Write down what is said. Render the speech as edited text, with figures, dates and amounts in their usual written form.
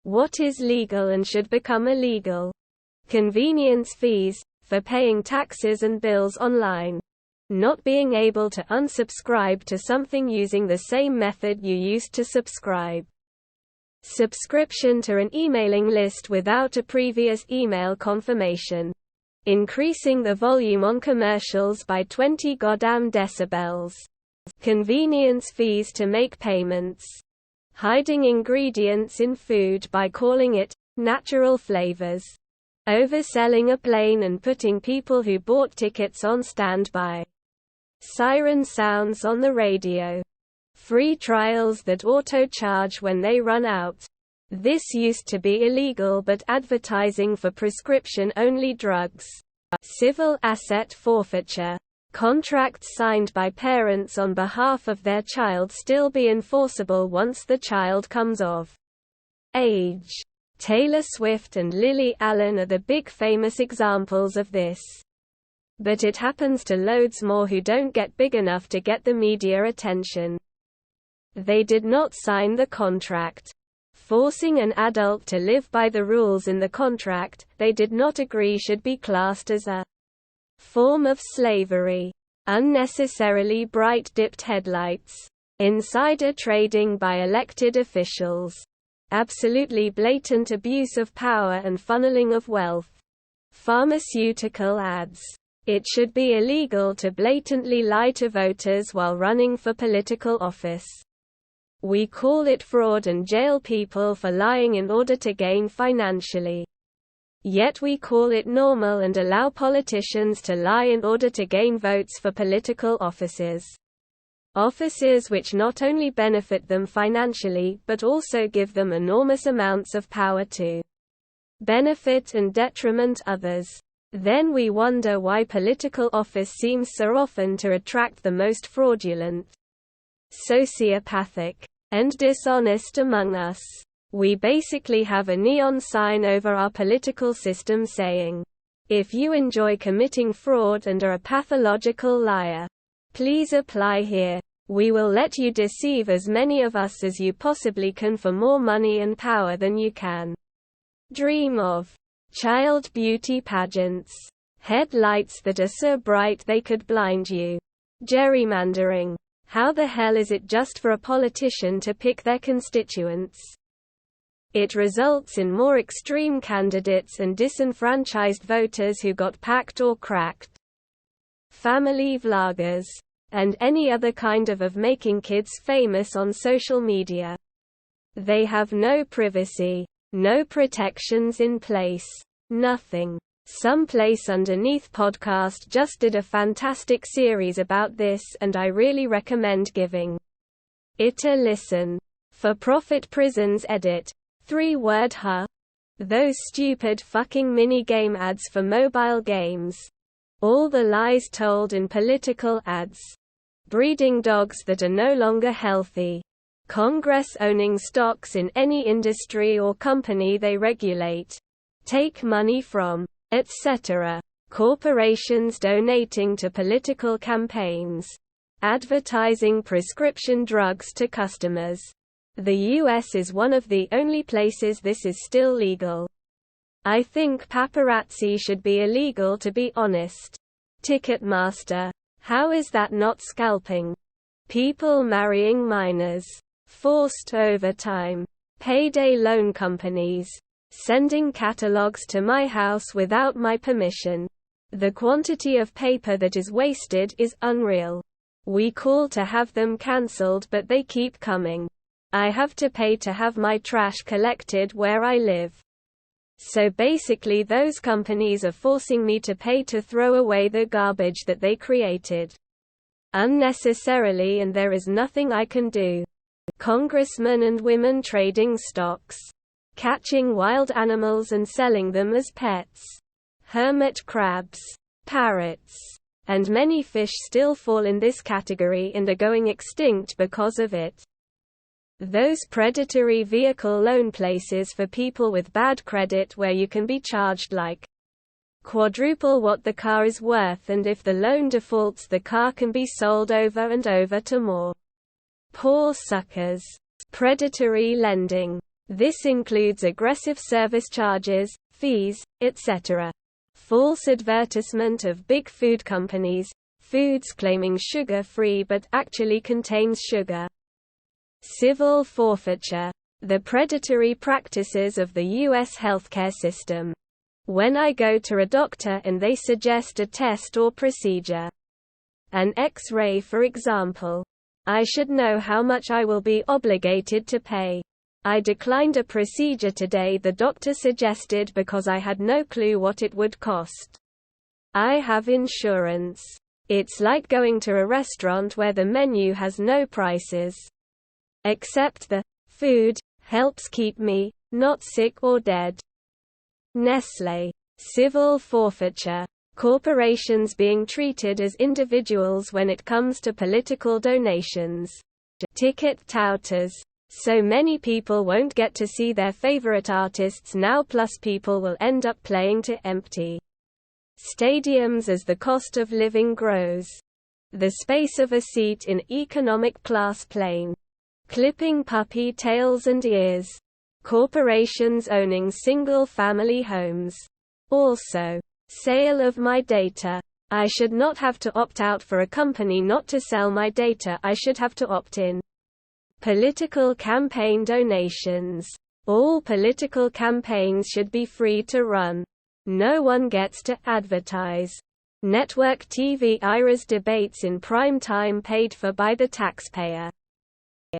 What is legal and should become illegal? Convenience fees, for paying taxes and bills online. Not being able to unsubscribe to something using the same method you used to subscribe. Subscription to an emailing list without a previous email confirmation. Increasing the volume on commercials by 20 goddamn decibels. Convenience fees to make payments. Hiding ingredients in food by calling it natural flavors. Overselling a plane and putting people who bought tickets on standby. Siren sounds on the radio. Free trials that auto-charge when they run out. This used to be illegal, but advertising for prescription-only drugs. Civil asset forfeiture. Contracts signed by parents on behalf of their child still be enforceable once the child comes of age. Taylor Swift and Lily Allen are the big famous examples of this. But it happens to loads more who don't get big enough to get the media attention. They did not sign the contract. Forcing an adult to live by the rules in the contract they did not agree should be classed as a form of slavery. Unnecessarily bright dipped headlights. Insider trading by elected officials. Absolutely blatant abuse of power and funneling of wealth. Pharmaceutical ads. It should be illegal to blatantly lie to voters while running for political office. We call it fraud and jail people for lying in order to gain financially. Yet we call it normal and allow politicians to lie in order to gain votes for political offices. Offices which not only benefit them financially but also give them enormous amounts of power to benefit and detriment others. Then we wonder why political office seems so often to attract the most fraudulent, sociopathic, and dishonest among us. We basically have a neon sign over our political system saying, "If you enjoy committing fraud and are a pathological liar, please apply here. We will let you deceive as many of us as you possibly can for more money and power than you can dream of." Child beauty pageants. Headlights that are so bright they could blind you. Gerrymandering. How the hell is it just for a politician to pick their constituents? It results in more extreme candidates and disenfranchised voters who got packed or cracked. Family vloggers. And any other kind of making kids famous on social media. They have no privacy. No protections in place. Nothing. Some place underneath podcast just did a fantastic series about this and I really recommend giving it a listen. For profit prisons edit. 3-word huh? Those stupid fucking mini-game ads for mobile games. All the lies told in political ads. Breeding dogs that are no longer healthy. Congress owning stocks in any industry or company they regulate. Take money from, etc. Corporations donating to political campaigns. Advertising prescription drugs to customers. The US is one of the only places this is still legal. I think paparazzi should be illegal, to be honest. Ticketmaster. How is that not scalping? People marrying minors. Forced overtime. Payday loan companies. Sending catalogs to my house without my permission. The quantity of paper that is wasted is unreal. We call to have them cancelled but they keep coming. I have to pay to have my trash collected where I live. So basically those companies are forcing me to pay to throw away the garbage that they created unnecessarily, and there is nothing I can do. Congressmen and women trading stocks. Catching wild animals and selling them as pets. Hermit crabs. Parrots. And many fish still fall in this category and are going extinct because of it. Those predatory vehicle loan places for people with bad credit where you can be charged like quadruple what the car is worth, and if the loan defaults the car can be sold over and over to more poor suckers. Predatory lending. This includes aggressive service charges, fees, etc. False advertisement of big food companies, foods claiming sugar-free but actually contains sugar. Civil forfeiture. The predatory practices of the U.S. healthcare system. When I go to a doctor and they suggest a test or procedure, an X-ray for example, I should know how much I will be obligated to pay. I declined a procedure today the doctor suggested because I had no clue what it would cost. I have insurance. It's like going to a restaurant where the menu has no prices. Except the food helps keep me not sick or dead. Nestlé. Civil forfeiture. Corporations being treated as individuals when it comes to political donations. Ticket touters. So many people won't get to see their favorite artists now, plus people will end up playing to empty stadiums as the cost of living grows. The space of a seat in economic class plane. Clipping puppy tails and ears. Corporations owning single-family homes. Also, sale of my data. I should not have to opt out for a company not to sell my data, I should have to opt in. Political campaign donations. All political campaigns should be free to run. No one gets to advertise. Network TV IRA's debates in prime time paid for by the taxpayer.